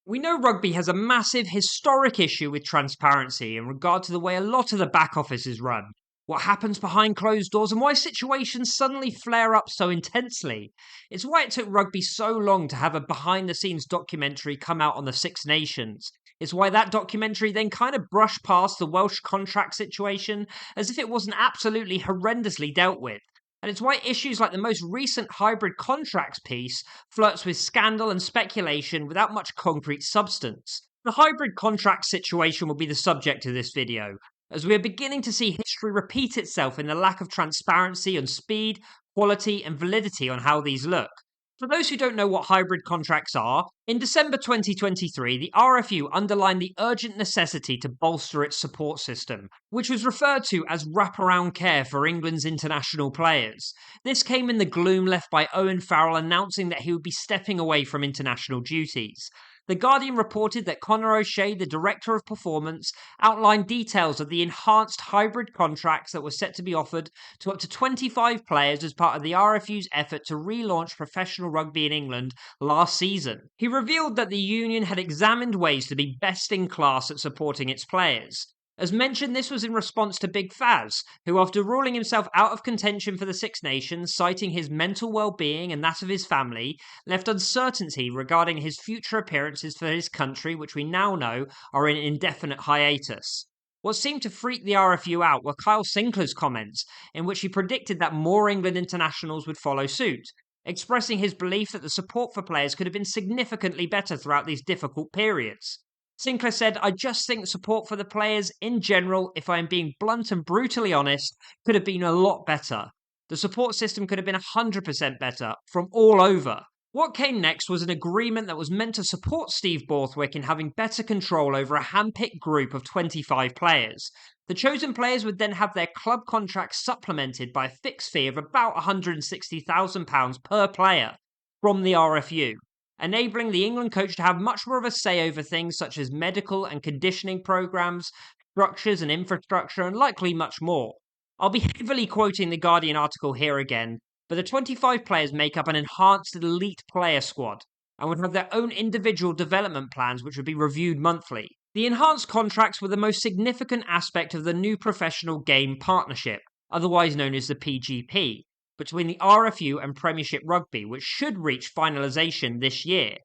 We know rugby has a massive historic issue with transparency in regard to the way a lot of the back office is run, what happens behind closed doors, and why situations suddenly flare up so intensely. It's why it took rugby so long to have a behind the scenes documentary come out on the Six Nations. It's why that documentary then kind of brushed past the Welsh contract situation as if it wasn't absolutely horrendously dealt with. And it's why issues like the most recent hybrid contracts piece flirts with scandal and speculation without much concrete substance. The hybrid contract situation will be the subject of this video, as we are beginning to see history repeat itself in the lack of transparency on speed, quality, and validity on how these look. For those who don't know what hybrid contracts are, in December 2023, the RFU underlined the urgent necessity to bolster its support system, which was referred to as wraparound care for England's international players. This came in the gloom left by Owen Farrell announcing that he would be stepping away from international duties. The Guardian reported that Conor O'Shea, the Director of Performance, outlined details of the enhanced hybrid contracts that were set to be offered to up to 25 players as part of the RFU's effort to relaunch professional rugby in England last season. He revealed that the union had examined ways to be best in class at supporting its players. As mentioned, this was in response to Big Faz, who, after ruling himself out of contention for the Six Nations, citing his mental well-being and that of his family, left uncertainty regarding his future appearances for his country, which we now know are in indefinite hiatus. What seemed to freak the RFU out were Kyle Sinclair's comments, in which he predicted that more England internationals would follow suit, expressing his belief that the support for players could have been significantly better throughout these difficult periods. Sinclair said, "I just think support for the players in general, if I am being blunt and brutally honest, could have been a lot better. The support system could have been 100% better from all over." What came next was an agreement that was meant to support Steve Borthwick in having better control over a hand-picked group of 25 players. The chosen players would then have their club contracts supplemented by a fixed fee of about £160,000 per player from the RFU, enabling the England coach to have much more of a say over things such as medical and conditioning programs, structures and infrastructure, and likely much more. I'll be heavily quoting the Guardian article here again, but the 25 players make up an enhanced elite player squad and would have their own individual development plans which would be reviewed monthly. The enhanced contracts were the most significant aspect of the new professional game partnership, otherwise known as the PGP, between the RFU and Premiership Rugby, which should reach finalisation this year.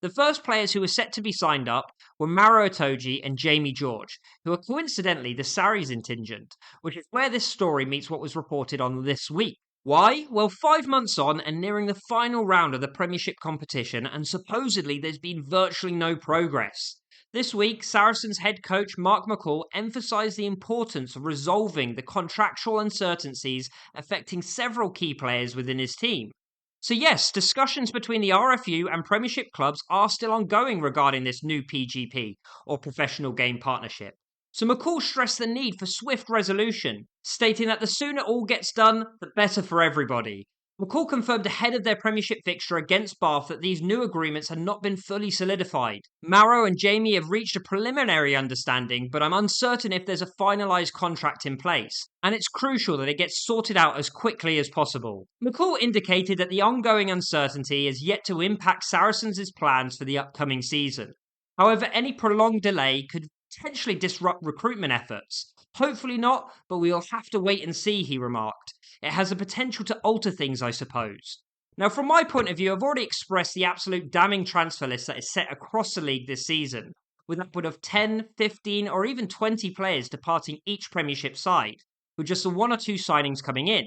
The first players who were set to be signed up were Maro Itoje and Jamie George, who are coincidentally the Sarries contingent, which is where this story meets what was reported on this week. Why? Well, 5 months on and nearing the final round of the Premiership competition, and supposedly there's been virtually no progress. This week, Saracens head coach Mark McCall emphasised the importance of resolving the contractual uncertainties affecting several key players within his team. So yes, discussions between the RFU and Premiership clubs are still ongoing regarding this new PGP, or Professional Game Partnership. So McCall stressed the need for swift resolution, stating that the sooner all gets done, the better for everybody. McCall confirmed ahead of their Premiership fixture against Bath that these new agreements had not been fully solidified. Maro and Jamie have reached a preliminary understanding, but I'm uncertain if there's a finalised contract in place, and it's crucial that it gets sorted out as quickly as possible. McCall indicated that the ongoing uncertainty is yet to impact Saracens' plans for the upcoming season. However, any prolonged delay could potentially disrupt recruitment efforts. Hopefully not, but we'll have to wait and see, he remarked. It has the potential to alter things, I suppose. Now, from my point of view, I've already expressed the absolute damning transfer list that is set across the league this season, with upward of 10, 15, or even 20 players departing each Premiership side, with just the 1 or 2 signings coming in.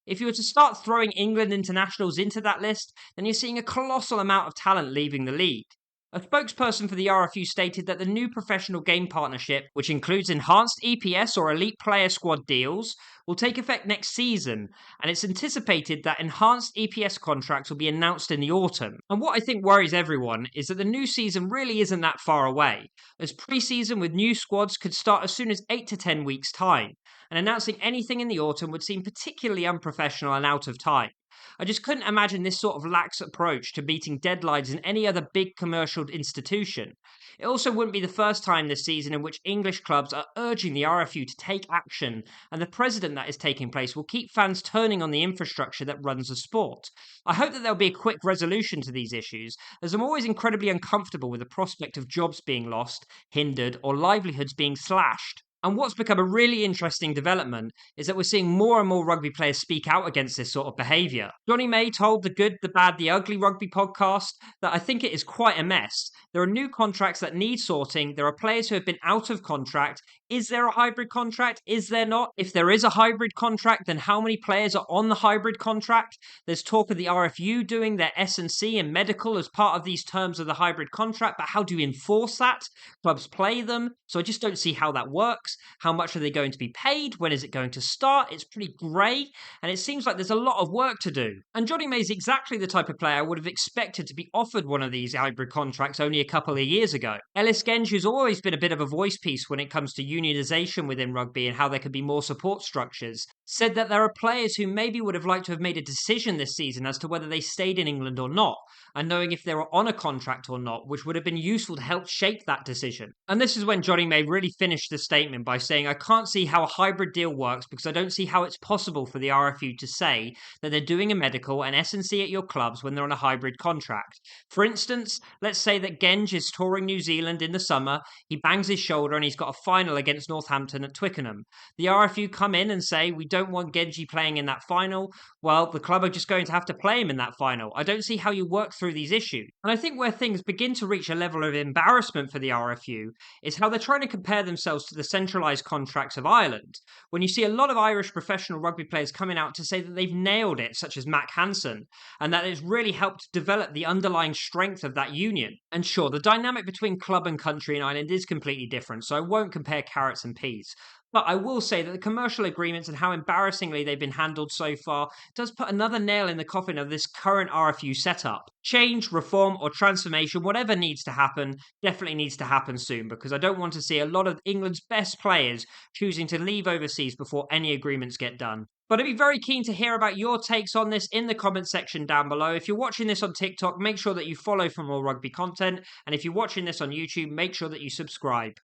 If you were to start throwing England internationals into that list, then you're seeing a colossal amount of talent leaving the league. A spokesperson for the RFU stated that the new professional game partnership, which includes enhanced EPS or elite player squad deals, will take effect next season, and it's anticipated that enhanced EPS contracts will be announced in the autumn. And what I think worries everyone is that the new season really isn't that far away, as pre-season with new squads could start as soon as 8 to 10 weeks' time, and announcing anything in the autumn would seem particularly unprofessional and out of time. I just couldn't imagine this sort of lax approach to meeting deadlines in any other big commercial institution. It also wouldn't be the first time this season in which English clubs are urging the RFU to take action, and the precedent that is taking place will keep fans turning on the infrastructure that runs the sport. I hope that there'll be a quick resolution to these issues, as I'm always incredibly uncomfortable with the prospect of jobs being lost, hindered, or livelihoods being slashed. And what's become a really interesting development is that we're seeing more and more rugby players speak out against this sort of behaviour. Johnny May told the Good, the Bad, the Ugly Rugby podcast that I think it is quite a mess. There are new contracts that need sorting. There are players who have been out of contract. Is there a hybrid contract? Is there not? If there is a hybrid contract, then how many players are on the hybrid contract? There's talk of the RFU doing their S&C and medical as part of these terms of the hybrid contract, but how do you enforce that? Clubs play them, so I just don't see how that works. How much are they going to be paid? When is it going to start? It's pretty grey, and it seems like there's a lot of work to do. And Johnny May's exactly the type of player I would have expected to be offered one of these hybrid contracts only a couple of years ago. Ellis Genge has always been a bit of a voice piece when it comes to unionisation within rugby and how there could be more support structures, said that there are players who maybe would have liked to have made a decision this season as to whether they stayed in England or not, and knowing if they were on a contract or not, which would have been useful to help shape that decision. And this is when Johnny May really finished the statement by saying, I can't see how a hybrid deal works because I don't see how it's possible for the RFU to say that they're doing a medical and S&C at your clubs when they're on a hybrid contract. For instance, let's say that Genge is touring New Zealand in the summer, he bangs his shoulder and he's got a final against Northampton at Twickenham. The RFU come in and say, we don't want Genge playing in that final. Well, the club are just going to have to play him in that final. I don't see how you work through these issues. And I think where things begin to reach a level of embarrassment for the RFU is how they're trying to compare themselves to the centralised contracts of Ireland. When you see a lot of Irish professional rugby players coming out to say that they've nailed it, such as Mac Hansen, and that it's really helped develop the underlying strength of that union. And sure, the dynamic between club and country in Ireland is completely different, so I won't compare carrots and peas. But I will say that the commercial agreements and how embarrassingly they've been handled so far does put another nail in the coffin of this current RFU setup. Change, reform, or transformation, whatever needs to happen, definitely needs to happen soon, because I don't want to see a lot of England's best players choosing to leave overseas before any agreements get done. But I'd be very keen to hear about your takes on this in the comment section down below. If you're watching this on TikTok, make sure that you follow for more rugby content. And if you're watching this on YouTube, make sure that you subscribe.